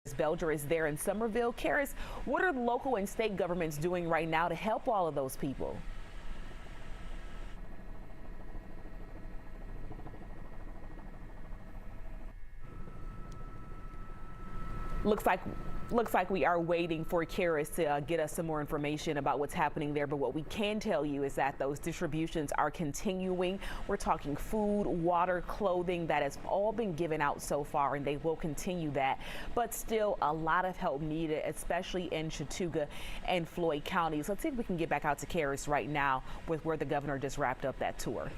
Belger is there in Somerville. Karis, what are local and state governments doing right now to help all of those people? Looks like we are waiting for Karis to get us some more information about what's happening there. But what we can tell you is that those distributions are continuing. We're talking food, water, clothing that has all been given out so far, and they will continue that. But still a lot of help needed, especially in Chattooga and Floyd counties. Let's see if we can get back out to Karis right now with where the governor just wrapped up that tour.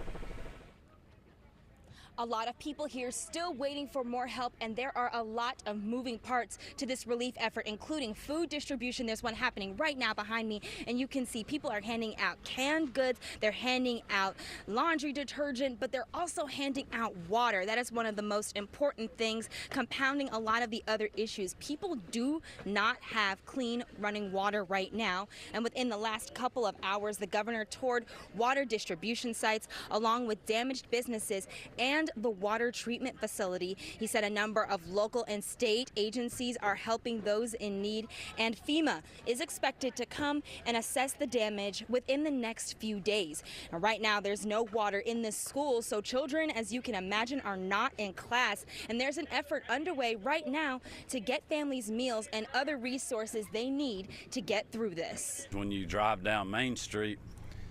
A lot of people here still waiting for more help, and there are a lot of moving parts to this relief effort, including food distribution. There's one happening right now behind me, and you can see people are handing out canned goods. They're handing out laundry detergent, but they're also handing out water. That is one of the most important things, compounding a lot of the other issues. People do not have clean running water right now, and within the last couple of hours, the governor toured water distribution sites along with damaged businesses and the water treatment facility. He said a number of local and state agencies are helping those in need, and FEMA is expected to come and assess the damage within the next few days. Now, right now, there's no water in this school, so children, as you can imagine, are not in class, and there's an effort underway right now to get families meals and other resources they need to get through this. When you drive down Main Street,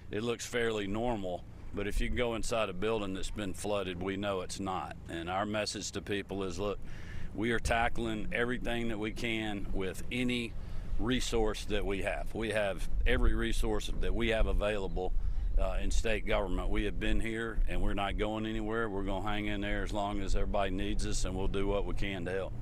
it looks fairly normal. But if you go inside a building that's been flooded, we know it's not. And our message to people is, look, we are tackling everything that we can with any resource that we have. We have every resource that we have available in state government. We have been here and we're not going anywhere. We're going to hang in there as long as everybody needs us, and we'll do what we can to help.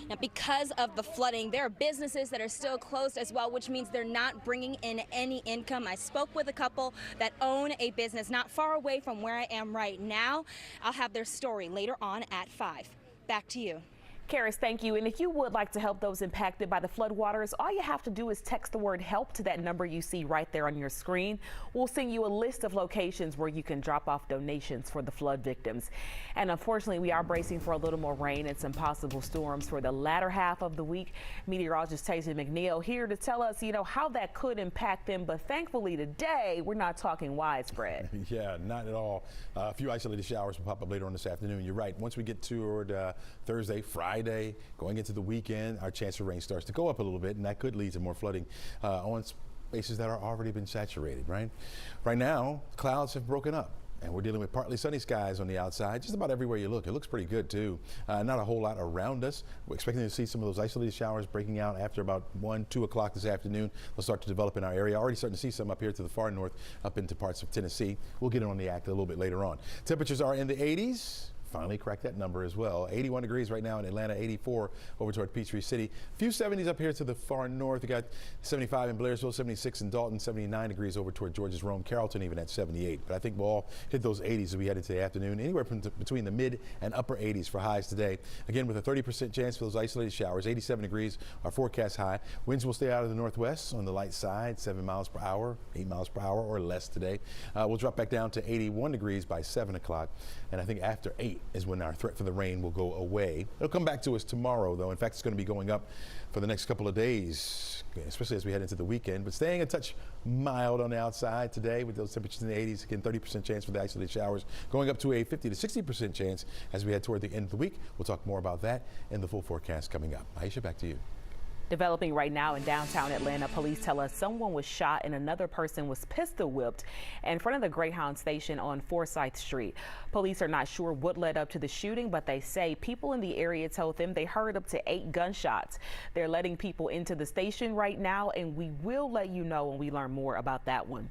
Now, because of the flooding, there are businesses that are still closed as well, which means they're not bringing in any income. I spoke with a couple that own a business not far away from where I am right now. I'll have their story later on at 5. Back to you. Karis, thank you. And if you would like to help those impacted by the floodwaters, all you have to do is text the word HELP to that number you see right there on your screen. We'll send you a list of locations where you can drop off donations for the flood victims. And unfortunately, we are bracing for a little more rain and some possible storms for the latter half of the week. Meteorologist Tyson McNeil here to tell us, how that could impact them. But thankfully today, we're not talking widespread. Yeah, not at all. A few isolated showers will pop up later on this afternoon. You're right. Once we get toward Thursday, Friday, going into the weekend, our chance of rain starts to go up a little bit, and that could lead to more flooding on spaces that are already been saturated, right? Right now, clouds have broken up, and we're dealing with partly sunny skies on the outside. Just about everywhere you look, it looks pretty good too. Not a whole lot around us. We're expecting to see some of those isolated showers breaking out after about 1, 2 o'clock this afternoon. They'll start to develop in our area. Already starting to see some up here to the far north, up into parts of Tennessee. We'll get it on the act a little bit later on. Temperatures are in the 80s. Finally cracked that number as well. 81 degrees right now in Atlanta, 84 over toward Peachtree City. A few 70s up here to the far north. We got 75 in Blairsville, 76 in Dalton, 79 degrees over toward George's Rome, Carrollton even at 78. But I think we'll all hit those 80s as we head into the afternoon, anywhere from between the mid and upper 80s for highs today. Again, with a 30% chance for those isolated showers. 87 degrees, our forecast high. Winds will stay out of the northwest on the light side, 7 miles per hour, 8 miles per hour or less today. We'll drop back down to 81 degrees by 7 o'clock. And I think after 8 is when our threat for the rain will go away. It'll come back to us tomorrow, though. In fact, it's going to be going up for the next couple of days, especially as we head into the weekend, but staying a touch mild on the outside today with those temperatures in the 80s. Again, 30% chance for the isolated showers, going up to a 50 to 60% chance as we head toward the end of the week. We'll talk more about that in the full forecast coming up. Aisha, back to you. Developing right now in downtown Atlanta, police tell us someone was shot and another person was pistol whipped in front of the Greyhound station on Forsyth Street. Police are not sure what led up to the shooting, but they say people in the area told them they heard up to 8 gunshots. They're letting people into the station right now, and we will let you know when we learn more about that one.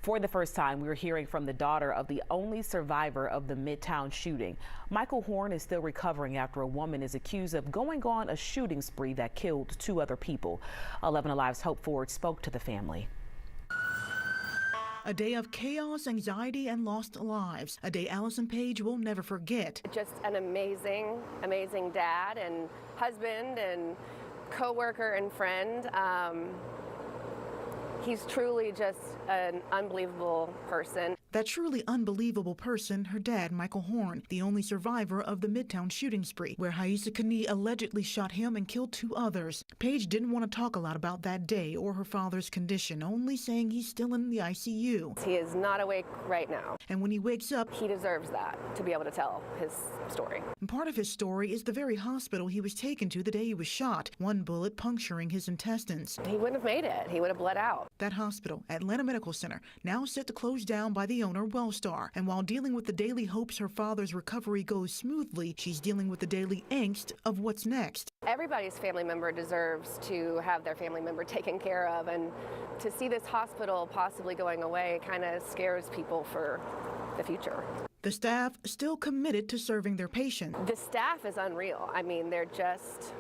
For the first time, we're hearing from the daughter of the only survivor of the Midtown shooting. Michael Horn is still recovering after a woman is accused of going on a shooting spree that killed 2 other people. 11Alive's Hope Ford spoke to the family. A day of chaos, anxiety, and lost lives. A day Allison Page will never forget. Just an amazing, amazing dad and husband and co-worker and friend. He's truly just an unbelievable person. That truly unbelievable person, her dad, Michael Horn, the only survivor of the Midtown shooting spree, where Haisa Kani allegedly shot him and killed 2 others. Paige didn't want to talk a lot about that day or her father's condition, only saying he's still in the ICU. He is not awake right now. And when he wakes up, He deserves that, to be able to tell his story. and part of his story is the very hospital he was taken to the day he was shot, one bullet puncturing his intestines. He wouldn't have made it. He would have bled out. That hospital, Atlanta Medical Center, now set to close down by the owner, Wellstar. And while dealing with the daily hopes her father's recovery goes smoothly, she's dealing with the daily angst of what's next. Everybody's family member deserves to have their family member taken care of, and to see this hospital possibly going away kind of scares people for the future. The staff still committed to serving their patients. The staff is unreal. I mean, they're just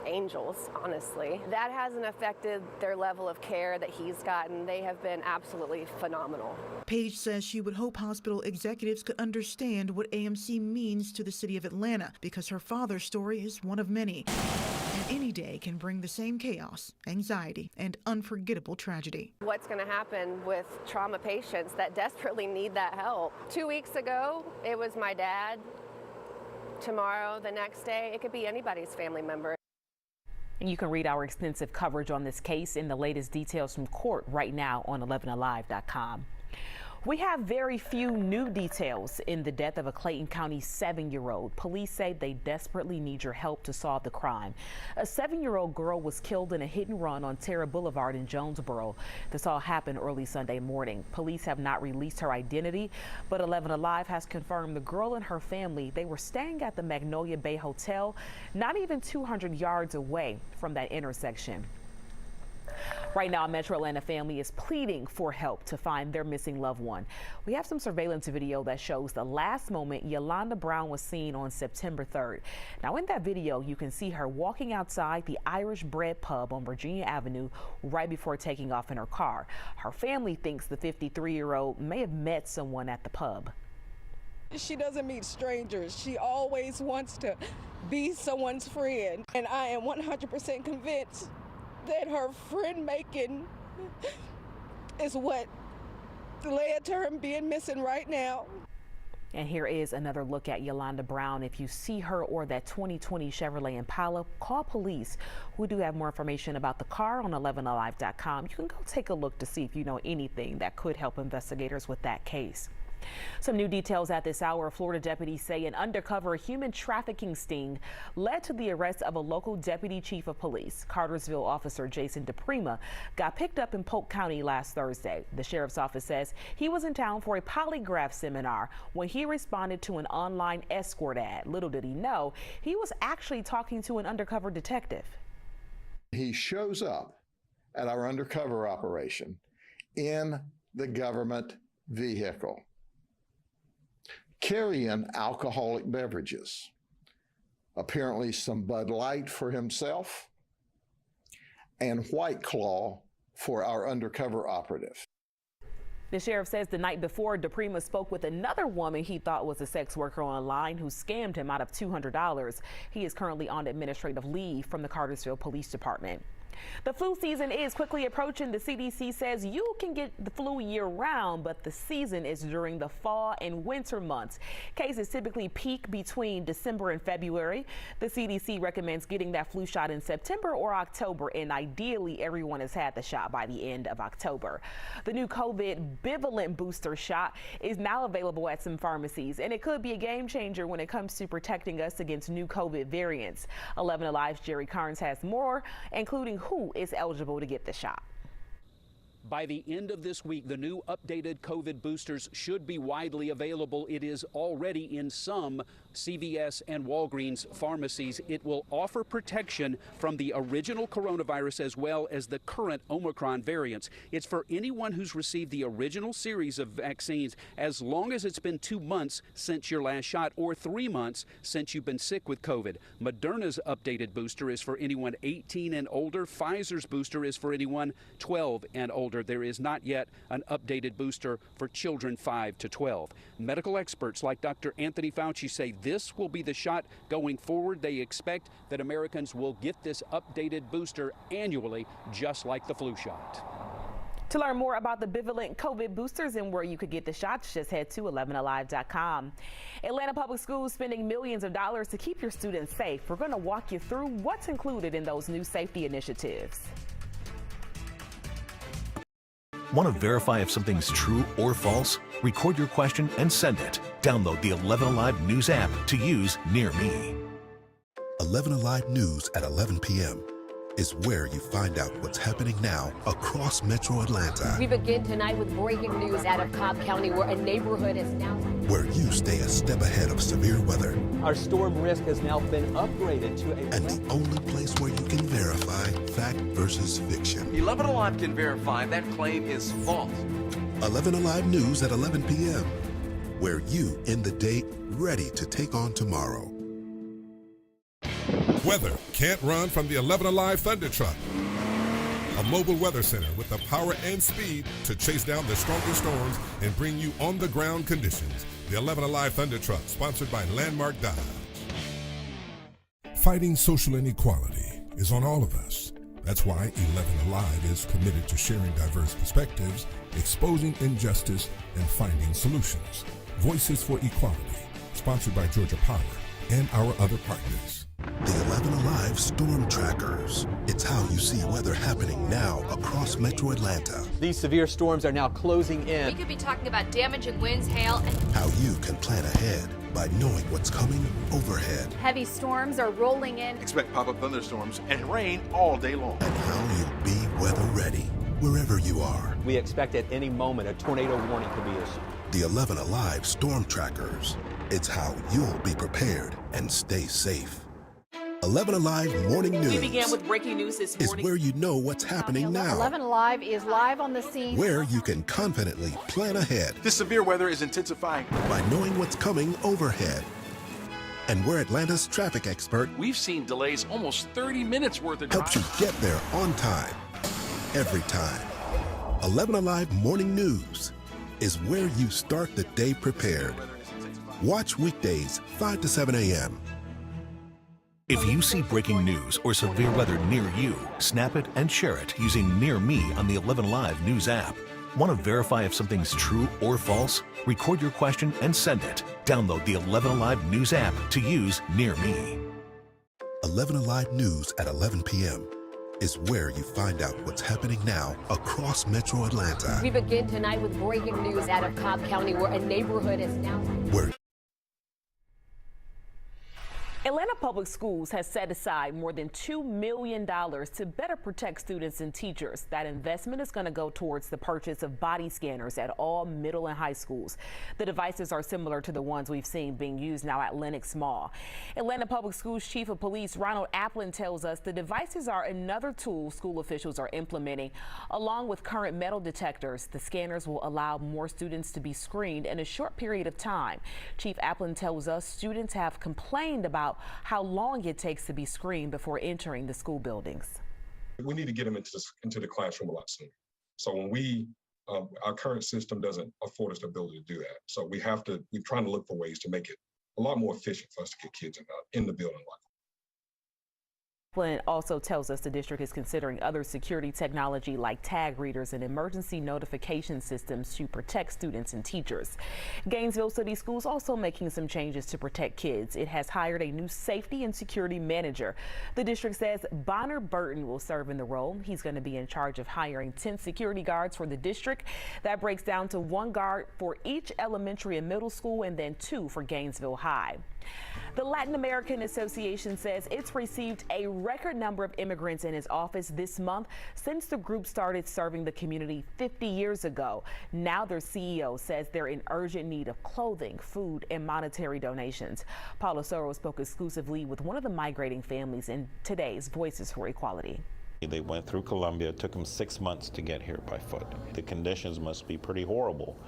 angels, honestly. That hasn't affected their level of care that he's gotten. They have been absolutely phenomenal. Paige says she would hope hospital executives could understand what AMC means to the city of Atlanta, because her father's story is one of many. And any day can bring the same chaos, anxiety, and unforgettable tragedy. What's going to happen with trauma patients that desperately need that help? 2 weeks ago, it was my dad. Tomorrow, the next day, it could be anybody's family member. And you can read our extensive coverage on this case and the latest details from court right now on 11alive.com. We have very few new details in the death of a Clayton County 7-year-old. Police say they desperately need your help to solve the crime. A 7-year-old girl was killed in a hit and run on Terra Boulevard in Jonesboro. This all happened early Sunday morning. Police have not released her identity, but 11 Alive has confirmed the girl and her family, they were staying at the Magnolia Bay Hotel, not even 200 yards away from that intersection. Right now, a Metro Atlanta family is pleading for help to find their missing loved one. We have some surveillance video that shows the last moment Yolanda Brown was seen on September 3rd. Now, in that video, you can see her walking outside the Irish Bread Pub on Virginia Avenue right before taking off in her car. Her family thinks the 53-year-old may have met someone at the pub. She doesn't meet strangers. She always wants to be someone's friend. And I am 100% convinced that her friend making is what led to her being missing right now. And here is another look at Yolanda Brown. If you see her or that 2020 Chevrolet Impala, call police. We do have more information about the car on 11alive.com. You can go take a look to see if you know anything that could help investigators with that case. Some new details at this hour. Florida deputies say an undercover human trafficking sting led to the arrest of a local deputy chief of police. Cartersville officer Jason DePrima got picked up in Polk County last Thursday. The sheriff's office says he was in town for a polygraph seminar when he responded to an online escort ad. Little did he know, he was actually talking to an undercover detective. He shows up at our undercover operation in the government vehicle, carrying alcoholic beverages, apparently some Bud Light for himself and White Claw for our undercover operative. The sheriff says the night before, DePrima spoke with another woman he thought was a sex worker online who scammed him out of $200. He is currently on administrative leave from the Cartersville Police Department. The flu season is quickly approaching. The CDC says you can get the flu year-round, but the season is during the fall and winter months. Cases typically peak between December and February. The CDC recommends getting that flu shot in September or October, and ideally everyone has had the shot by the end of October. The new COVID bivalent booster shot is now available at some pharmacies, and it could be a game changer when it comes to protecting us against new COVID variants. 11 Alive's Jerry Carnes has more, including who is eligible to get the shot. By the end of this week, the new updated COVID boosters should be widely available. It is already in some CVS and Walgreens pharmacies. It will offer protection from the original coronavirus as well as the current Omicron variants. It's for anyone who's received the original series of vaccines, as long as it's been 2 months since your last shot or 3 months since you've been sick with COVID. Moderna's updated booster is for anyone 18 and older. Pfizer's booster is for anyone 12 and older. There is not yet an updated booster for children 5 to 12. Medical experts like Dr. Anthony Fauci say this will be the shot going forward. They expect that Americans will get this updated booster annually, just like the flu shot. To learn more about the bivalent COVID boosters and where you could get the shots, just head to 11alive.com. Atlanta Public Schools spending millions of dollars to keep your students safe. We're going to walk you through what's included in those new safety initiatives. Want to verify if something's true or false? Record your question and send it. Download the 11Alive News app to use near me. 11Alive News at 11 p.m. is where you find out what's happening now across Metro Atlanta. We begin tonight with breaking news out of Cobb County, where a neighborhood is now... where you stay a step ahead of severe weather. Our storm risk has now been upgraded to a... And the only place where you can verify fact versus fiction. 11Alive can verify that claim is false. 11Alive News at 11 p.m. where you end the day ready to take on tomorrow. Weather can't run from the 11Alive Thunder Truck. A mobile weather center with the power and speed to chase down the strongest storms and bring you on-the-ground conditions. The 11Alive Thunder Truck, sponsored by Landmark Dodge. Fighting social inequality is on all of us. That's why 11Alive is committed to sharing diverse perspectives, exposing injustice, and finding solutions. Voices for Equality, sponsored by Georgia Power and our other partners. The 11Alive Storm Trackers. It's how you see weather happening now across Metro Atlanta. These severe storms are now closing in. We could be talking about damaging winds, hail, and... how you can plan ahead by knowing what's coming overhead. heavy storms are rolling in. Expect pop-up thunderstorms and rain all day long. And how you'll be weather ready wherever you are. We expect at any moment a tornado warning could be issued. The 11Alive Storm Trackers. It's how you'll be prepared and stay safe. 11Alive Morning News. We began with breaking news this morning. Is where you know what's happening now. 11Alive is live on the scene. Where you can confidently plan ahead. This severe weather is intensifying. By knowing what's coming overhead. And we're Atlanta's traffic expert. We've seen delays almost 30 minutes worth of helps you get there on time. Every time. 11Alive Morning News is where you start the day prepared. Watch weekdays 5 to 7 a.m. If you see breaking news or severe weather near you, snap it and share it using Near Me on the 11Alive News app. Want to verify if something's true or false? Record your question and send it. Download the 11Alive News app to use near me. 11Alive News at 11 p.m. is where you find out what's happening now across Metro Atlanta. We begin tonight with breaking news out of Cobb County, where a neighborhood is now... where Atlanta Public Schools has set aside more than $2 million to better protect students and teachers. That investment is going to go towards the purchase of body scanners at all middle and high schools. The devices are similar to the ones we've seen being used now at Lenox Mall. Atlanta Public Schools Chief of Police Ronald Applin tells us the devices are another tool school officials are implementing. Along with current metal detectors, the scanners will allow more students to be screened in a short period of time. Chief Applin tells us students have complained about how long it takes to be screened before entering the school buildings. We need to get them into the classroom a lot sooner. So when our current system doesn't afford us the ability to do that. So we're trying to look for ways to make it a lot more efficient for us to get kids in the building. Flynn also tells us the district is considering other security technology like tag readers and emergency notification systems to protect students and teachers. Gainesville City Schools also making some changes to protect kids. It has hired a new safety and security manager. The district says Bonner Burton will serve in the role. He's going to be in charge of hiring 10 security guards for the district. That breaks down to 1 guard for each elementary and middle school and then 2 for Gainesville High. The Latin American Association says it's received a record number of immigrants in its office this month since the group started serving the community 50 years ago. Now their CEO says they're in urgent need of clothing, food, and monetary donations. Paula Soro spoke exclusively with one of the migrating families in today's Voices for Equality. They went through Colombia. It took them 6 months to get here by foot. The conditions must be pretty horrible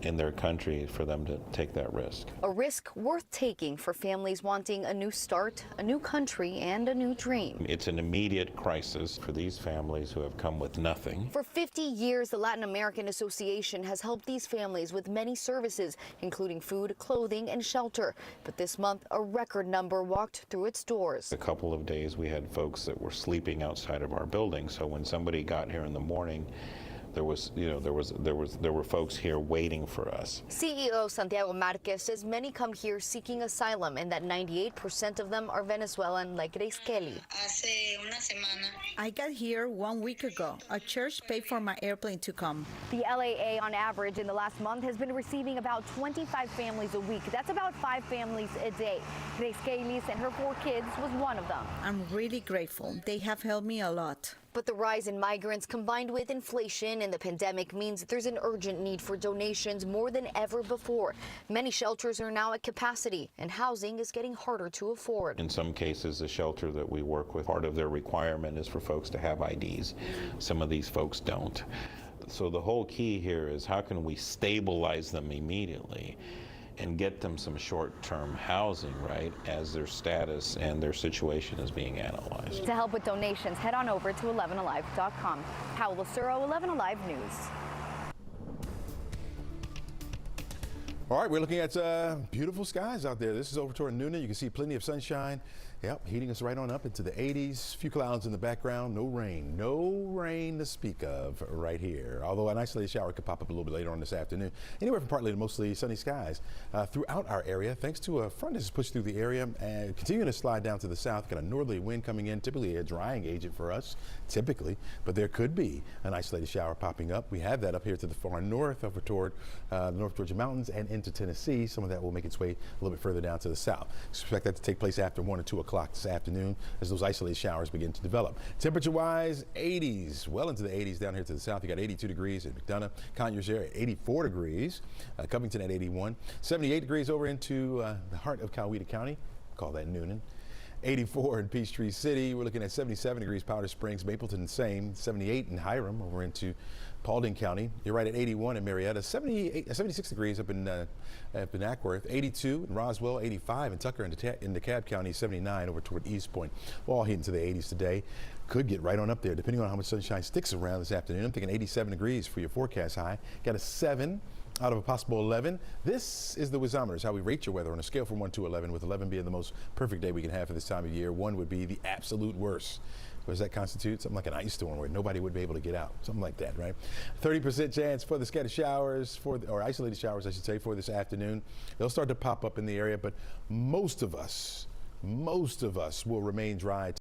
in their country for them to take that risk. A risk worth taking for families wanting a new start, a new country, and a new dream. It's an immediate crisis for these families who have come with nothing. For 50 years, the Latin American Association has helped these families with many services, including food, clothing, and shelter. But this month, a record number walked through its doors. A couple of days we had folks that were sleeping outside of our building, so when somebody got here in the morning, there were folks here waiting for us. CEO Santiago Marquez says many come here seeking asylum and that 98% of them are Venezuelan, like Grace Kelly. I got here 1 week ago. A church paid for my airplane to come. The LAA on average in the last month has been receiving about 25 families a week. That's about 5 families a day. Grace Kelly and her 4 kids was one of them. I'm really grateful. They have helped me a lot. But the rise in migrants combined with inflation and the pandemic means there's an urgent need for donations more than ever before. Many shelters are now at capacity and housing is getting harder to afford. In some cases, the shelter that we work with, part of their requirement is for folks to have IDs. Some of these folks don't. So the whole key here is how can we stabilize them immediately and get them some short-term housing, right, as their status and their situation is being analyzed. To help with donations, head on over to 11alive.com. Paola Suro, 11 Alive News. All right, we're looking at beautiful skies out there. This is over toward Noonan. You can see plenty of sunshine. Yep, heating us right on up into the 80s. A few clouds in the background. No rain to speak of right here. Although an isolated shower could pop up a little bit later on this afternoon. Anywhere from partly to mostly sunny skies throughout our area, thanks to a front that's pushed through the area and continuing to slide down to the south. Got a northerly wind coming in, typically a drying agent for us, but there could be an isolated shower popping up. We have that up here to the far north, over toward the North Georgia mountains and into Tennessee. Some of that will make its way a little bit further down to the south. Expect that to take place after 1 or 2 o'clock this afternoon as those isolated showers begin to develop. Temperature-wise, 80s, well into the 80s down here to the south. You got 82 degrees at McDonough, Conyers area, 84 degrees, Covington at 81, 78 degrees over into the heart of Coweta County, call that Noonan. 84 in Peachtree City. We're looking at 77 degrees Powder Springs, Mapleton, same, 78 in Hiram over into Paulding County. You're right at 81 in Marietta, 76 degrees up in Ackworth, 82 in Roswell, 85 in Tucker and DeKalb County, 79 over toward East Point. We're all heading to the 80s today. Could get right on up there depending on how much sunshine sticks around this afternoon. I'm thinking 87 degrees for your forecast high. Got a 7 out of a possible 11. This is the Wizometers, how we rate your weather on a scale from 1 to 11, with 11 being the most perfect day we can have for this time of year. 1 would be the absolute worst. What does that constitute? Something like an ice storm where nobody would be able to get out. Something like that, right? 30% chance for the scattered showers, or isolated showers, I should say, for this afternoon. They'll start to pop up in the area, but most of us will remain dry